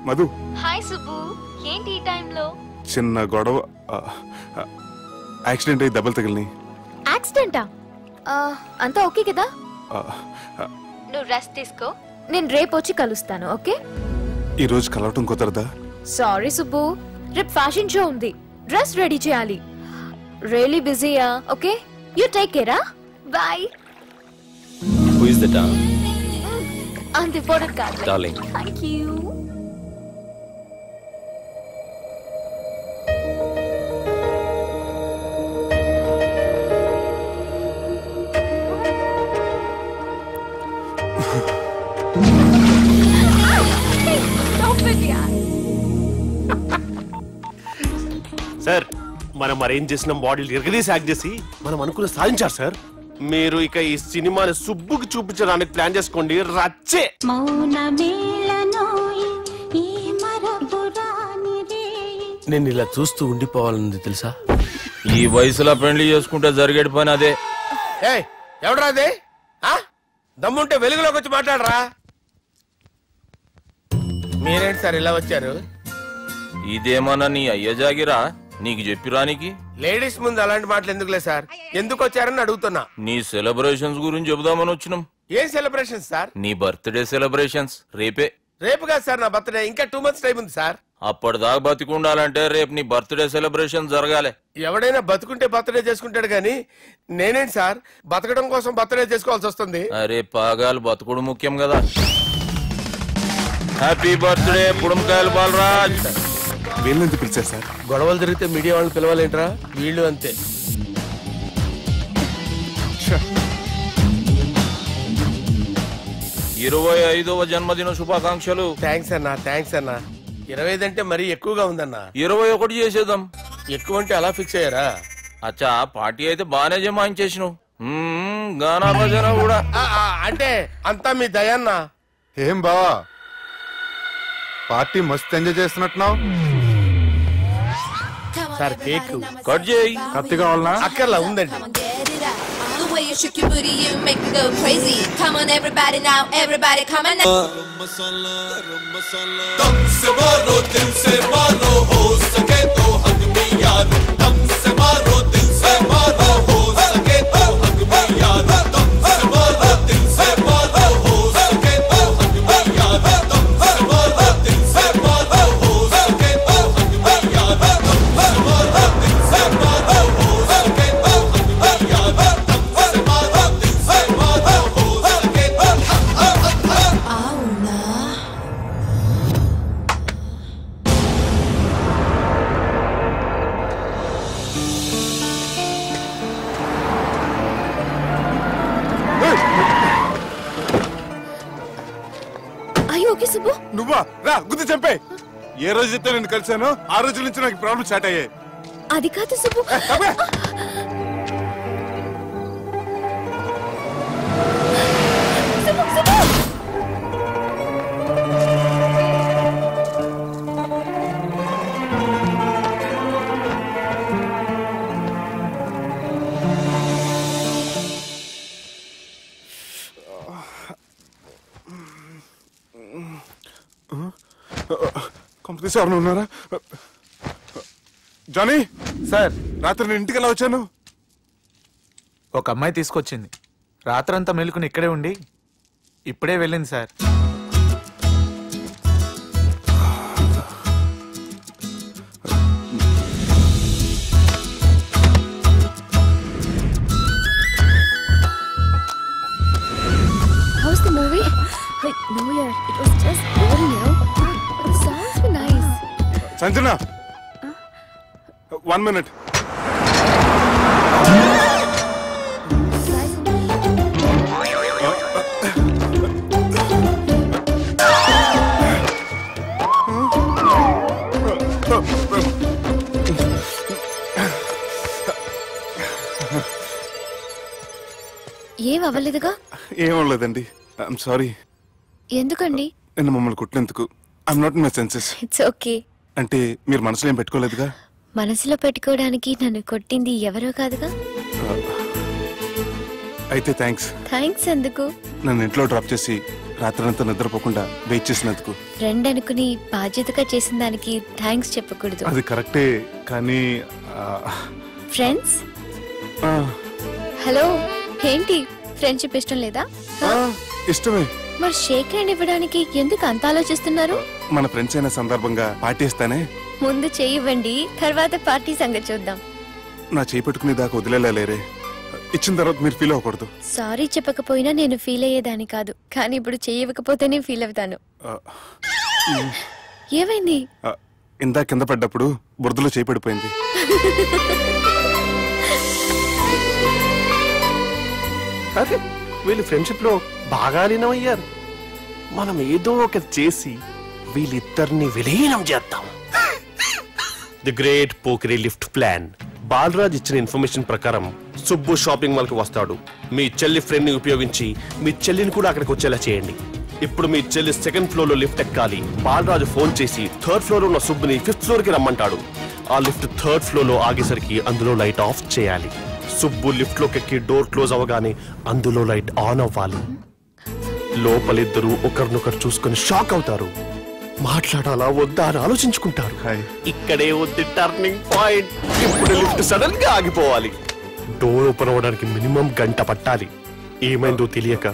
Madhu. Hi Subbu, ఏంటి ఈ టైంలో? చిన్న గొడవ, యాక్సిడెంట్ అయ్యి దెబ్బలు తగిలినాయి. యాక్సిడెంటా? అంతా ఓకే కదా? నువ్వు రెస్ట్ తీసుకో, నేను రేపు వచ్చి కలుస్తాను. ఓకే? ఈ రోజు కలవటం కుదరదా? సారీ సుబ్బు, రేపు ఫ్యాషన్ షో ఉంది, డ్రెస్ రెడీ చేయాలి. రియల్లీ బిజీయా? Okay, you take care. Bye. Who is that? అంత ఇంపార్టెంట్ కాదు. Darling. Thank you. సార్, మనం అరేంజ్ చేసిన మోడల్ ఎరగదీసి యాక్ట్ చేసి మనం అనుకున్న సాధించారు సార్. మీరు ఇక ఈ సినిమాని సుబ్బుకి చూపించడానికి ప్లాన్ చేసుకోండి. రచ్చే. నేను ఇలా చూస్తూ ఉండిపోవాలని తెలుసా? ఈ వయసులో పెళ్లి చేసుకుంటే జరిగేటి పని అదే. ఎవడరా అదే? దమ్ముంటే వెలుగులోకి వచ్చి మాట్లాడరా. మీరేంటి సార్ ఇలా వచ్చారు? ఇదేమన్నా నీ అయ్య జాగిరా నీకు చెప్పిరానికి? లేడీస్ ముందు అలాంటి మాటలు ఎందుకులే సార్, ఎందుకు వచ్చారని అడుగుతున్నా. నీ సెలబ్రేషన్స్ గురించి చెబుదామని వచ్చినాం. ఏం సెలబ్రేషన్ సార్? నీ బర్త్డే సెలబ్రేషన్స్ రేపే. రేపు కాదు సార్ నా బర్త్డే, ఇంకా 2 months టైం ఉంది సార్. అప్పటిదాకా బతికుండాలంటే రేపు నీ బర్త్డే సెలబ్రేషన్ జరగాలి. ఎవడైనా బతుకుంటే బర్త్డే చేసుకుంటాడు గానీ నేనేంటి సార్ బతకడం కోసం బర్త్డే చేసుకోవాల్సి వస్తుంది? అరే పాగాలు బతుకుడు ముఖ్యం కదా. హ్యాపీ బర్త్డే పుడంకాయలు బాలరాజ్. వీళ్ళెందుకు పిలిచారు సార్? గొడవలు జరిగితే మీడియా వాళ్ళని పిలవాలేంట్రా? వీళ్ళు అంతే. 25వ జన్మదిన శుభాకాంక్షలు. థ్యాంక్స్ అన్నా, థ్యాంక్స్ అన్నా. 25 అంటే మరీ ఎక్కువగా ఉందన్నా. 21 చేసేద్దాం. ఎక్కువ అంటే అలా ఫిక్స్ అయ్యారా? అచ్చా, పార్టీ అయితే బానే జమాయించేసినావు. గానా భజన కూడా అంటే అంతా మీ దయన్నా. ఏం బావా, పార్టీ మస్తు ఎంజాయ్ చేస్తున్నట్టున్నావు. సార్ కేక్ కట్ చేయి. కత్తి కావాలనా? అక్కర్లా, ఉందండి. The way you shake your booty, you make me go crazy. Come on, everybody now, everybody, come on now. दम से मारो दिल से मारो, हो सके तो हक में यारो. दम से मारो दिल से मारो, हो सके तो हक में यारो. दम से मारो दिल से मारो, हो सके तो हक में यारो. दम से मारो दिल से मारो, हो सके तो हक में यारो. दम से मारो दिल से मारो, हो सके तो हक में यारो. నువ్వా? రా గుద్ది చంపే. ఏ రోజైతే నేను కలిసానో ఆ రోజు నుంచి నాకు ప్రాబ్లం స్టార్ట్ అయ్యాయి. అది కాదు సుబ్బు. కంపెనీ సార్ ఉన్నారా? జానీ సార్, రాత్రి నేను ఇంటికి ఎలా వచ్చాను? ఒక అమ్మాయి తీసుకొచ్చింది. రాత్రంతా మెలుకుని ఇక్కడే ఉండి ఇప్పుడే వెళ్ళింది sir. How's the movie? No yaar, it was just boring, you know. The songs were nice. Sanjana, 1 minute. ఏం అవ్వలేదుగా? ఏం అవ్వలేదండి. I'm sorry. ఎందుకండి? నిన్న మమ్మల్ని కొట్టినందుకు I'm not in my senses. It's okay. అంటే మీరు మనసులో ఏం పెట్టుకోలేదుగా? మనసులో పెట్టుకోవడానికి నన్ను కొట్టింది ఎవరో కాదుగా. అయితే థ్యాంక్స్. థ్యాంక్స్ ఎందుకు? నన్ను ఇంట్లో డ్రాప్ చేసి రాత్రంతా నిద్రపోకుండా వెయిట్ చేసినందుకు. ఫ్రెండ్ అనుకుని బాధ్యతగా చేసిన దానికి థ్యాంక్స్ చెప్పకూడదు. అది కరెక్టే కానీ ఫ్రెండ్స్ హలో, ఏంటి ఫ్రెండ్షిప్ ఇష్టం లేదా? ఇష్టమే. మరి షేక్ హ్యాండ్ ఇవ్వడానికి ఎందుకు అంత ఆలోచిస్తున్నారు? మన ఫ్రెండ్స్ అయిన సందర్భంగా పార్టీ ఇస్తానే. ముందు చేయివ్వండి, తర్వాత పార్టీ సంగతి చూద్దాం. నా చేయి పెట్టుకునే దాకా వదిలేలేరే. ఇచ్చిన తర్వాత మీరు ఫీల్ అవ్వకూడదు. సారీ చెప్పకపోయినా నేను ఫీల్ అయ్యేదాన్ని కాదు, కానీ ఇప్పుడు చేయకపోతేనే ఫీల్ అవుతాను. ఏమైంది? ఇందా కింద పడ్డప్పుడు బురదలో చేయి పడిపోయింది. అదే వీళ్ళు ఫ్రెండ్షిప్ లో బాగా లీనమయ్యారు. మనం ఏదో ఒకటి చేసి వీళ్ళిద్దరిని విలీనం చేద్దాం. ది గ్రేట్ పోకరీ లిఫ్ట్ ప్లాన్. బాలరాజ్ ఇచ్చిన ఇన్ఫర్మేషన్ ప్రకారం సుబ్బు షాపింగ్ మాల్ కి వస్తాడు. మీ చెల్లి ఫ్రెండ్ ని ఉపయోగించి మీ చెల్లిని కూడా అక్కడికి వచ్చేలా చేయండి. ఇప్పుడు మీ చెల్లి సెకండ్ ఫ్లోర్ లో లిఫ్ట్ ఎక్కాలి. బాలరాజు ఫోన్ చేసి థర్డ్ ఫ్లోర్ లో ఉన్న సుబ్బుని ఫిఫ్త్ ఫ్లోర్ కి రమ్మంటాడు. ఆ లిఫ్ట్ థర్డ్ ఫ్లోర్ లో ఆగేసరికి అందులో లైట్ ఆఫ్ చేయాలి. సుబ్బు లిఫ్ట్ లోకి ఎక్కి డోర్ క్లోజ్ అవ్వగానే అందులో లైట్ ఆన్ అవ్వాలి. లోపలిద్దరూ ఒకరినొకరు చూసుకుని షాక్ అవుతారు. మాట్లాడాలా వద్దా అని ఆలోచించుకుంటారు. ఇక్కడే ఉంది టర్నింగ్ పాయింట్. ఇప్పుడు లిఫ్ట్ సడన్ గా ఆగిపోవాలి. డోర్ ఓపెన్ అవ్వడానికి మినిమం గంట పట్టాలి. ఏమైందో తెలియక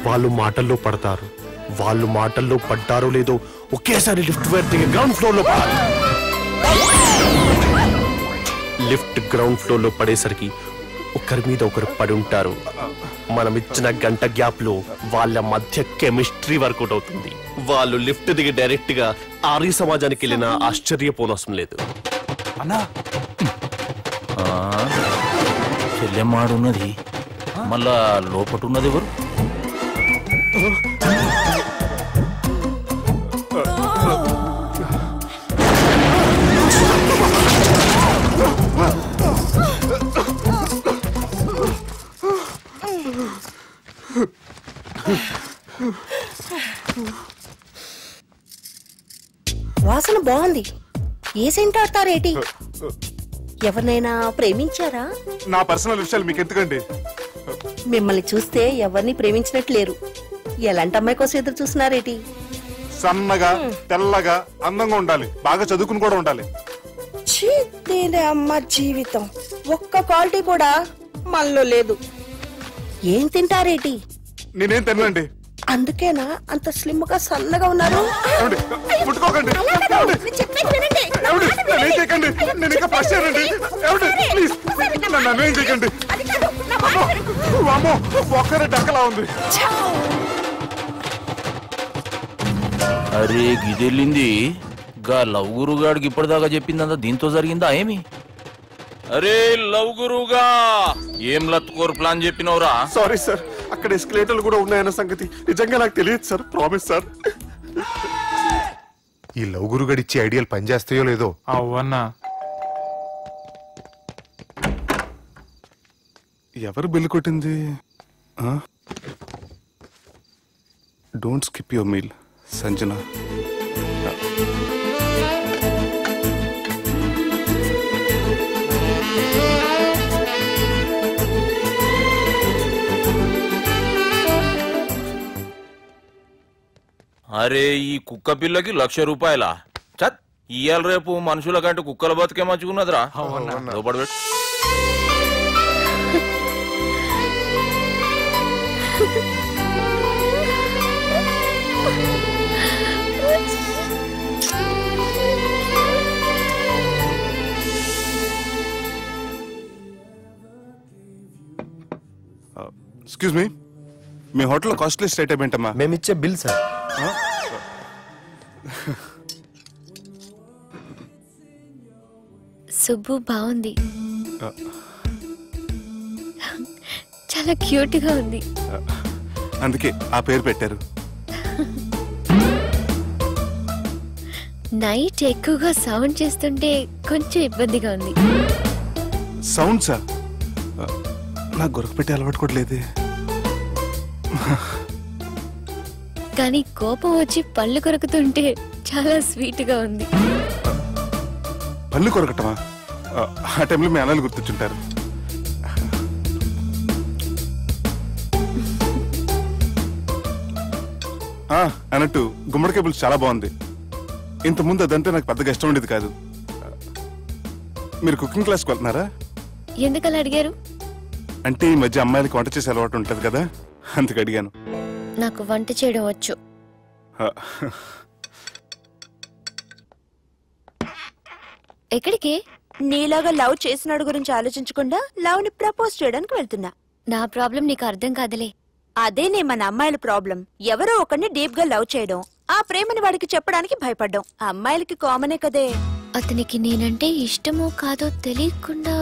వాళ్ళు మాటల్లో పడతారు. వాళ్ళు మాటల్లో పడ్డారో లేదో ఒకేసారి లిఫ్ట్ వైర్ దిగి గ్రౌండ్ ఫ్లోర్ లో పడాలి. లిఫ్ట్ గ్రౌండ్ ఫ్లోర్ లో పడేసరికి ఒకరి మీద ఒకరు పడి ఉంటారు. మనం ఇచ్చిన గంట గ్యాప్ లో వాళ్ళ మధ్య కెమిస్ట్రీ వర్కౌట్ అవుతుంది. వాళ్ళు లిఫ్ట్ దిగి డైరెక్ట్ గా ఆర్య సమాజానికి వెళ్ళినా ఆశ్చర్యపోనవసరం లేదు. అన్నా చెల్లెమ్మాడున్నది, మళ్ళా లోపటున్నది ఎవరు? వాసన బాగుంది. ఏ సెంట్ ఆడతారేటి? ఎవరినైనా ప్రేమించారా? నా పర్సనల్ విషయాలు మీకు ఎందుకండి? మిమ్మల్ని చూస్తే ఎవరిని ప్రేమించినట్లేరు. ఎలాంటి అమ్మాయి కోసం ఎదురు చూస్తున్నారేటి? సన్నగా తెల్లగా అందంగా ఉండాలి, బాగా చదువుకుని కూడా ఉండాలి. చీతేనే అమ్మ జీవితం. ఒక్క క్వాలిటీ కూడా మనలో లేదు. ఏం తింటారేటి? నేనేం తినండి. అందుకేనా అంత స్లిమ్ గా సన్నగా ఉన్నారు? ముట్టుకోకండి. నేను ఇంకా ఫస్ట్ చేయనండి. ప్లీజ్ నన్ను ఏం చేయకండి. ఒక్కరే డక్కలా ఉంది. అరే గిదెళ్ళింది. గా లవ్ గురుగాడికి ఇప్పటిదాకా చెప్పిందంతా దీంతో జరిగిందా ఏమి? అరే లవ్ గురుగా ఏం లత్కోర్ ప్లాన్ చెప్పినవురా? సారీ సార్, అక్కడ ఎస్కలేటర్లు కూడా ఉన్నాయన్న సంగతి నిజంగా నాకు తెలియదు సార్. Promise sir. ఈ లవ్ గురుగడి ఇచ్చే ఐడియాలు పనిచేస్తాయో లేదో. అవ్వన్నా ఎవరు బిల్లు కొట్టింది? Don't skip your meal Sanjana. అరే ఈ కుక్క పిల్లకి 1,00,000 రూపాయలా? చత్ ఇయ్యాల రేపు మనుషుల కంటే కుక్కల బతికే మంచుకున్నదిరా. లోపడబెట్టు. ఎక్స్క్యూజ్ మీ, మీ హోటల్ కాస్ట్లీ స్టేట్ ఏంటమ్మా? మేమిచ్చే బిల్ సార్. సుబ్బు బాగుంది, చాలా క్యూట్ గా ఉంది. అందుకే ఆ పేరు పెట్టారు. నైట్ ఎక్కువగా సౌండ్ చేస్తుంటే కొంచెం ఇబ్బందిగా ఉంది. సౌండ్సా? నాకు గొరక పెట్టి అలవాటు కూడా లేదే. కానీ కోపం వచ్చి పళ్ళు కొరుకుతుంటే చాలా స్వీట్ గా ఉంది. పళ్ళు కొరకటమా? ఆ టైంలో మీ అన్నలు గుర్తుంటారు. అన్నట్టు గుమ్మడికాయ పులుసు చాలా బాగుంది. ఇంతకుముందు అదంటే నాకు పెద్దగా ఇష్టం ఉండేది కాదు. మీరు కుకింగ్ క్లాస్కి వెళ్తున్నారా? ఎందుకలా అడిగారు? అంటే ఈ మధ్య అమ్మాయిలకి వంట చేసే అలవాటు ఉంటుంది కదా, అందుకు అడిగాను. నాకు వంట చేయడం వచ్చు. ఎక్కడికి? నీలాగా లవ్ చేసినాడు గురించి ఆలోచించకుండా లవ్ ని ప్రపోజ్ చేయడానికి వెళ్తున్నా. నా ప్రాబ్లం నీకు అర్థం కాదులే. అదేనే మన అమ్మాయిల ప్రాబ్లం. ఎవరో ఒకరిని డీప్ గా లవ్ చేయడం, ఆ ప్రేమని వాడికి చెప్పడానికి భయపడ్డం అమ్మాయిలకి కామనే కదే. అతనికి నేనంటే ఇష్టమో కాదో తెలియకుండా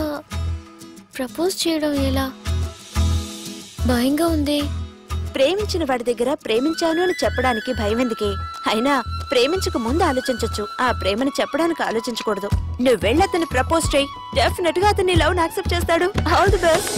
ప్రపోజ్ చేయడం ఎలా? భయంగా ఉంది. ప్రేమించిన వాడి దగ్గర ప్రేమించాను అని చెప్పడానికి భయం ఎందుకే? అయినా ప్రేమించక ముందు ఆలోచించొచ్చు, ఆ ప్రేమని చెప్పడానికి ఆలోచించకూడదు. నువ్వు వెళ్ళి అతన్ని ప్రపోజ్ చేయి, డెఫినెట్ గా అతన్ని లవ్ యాక్సెప్ట్ చేస్తాడు. All the best.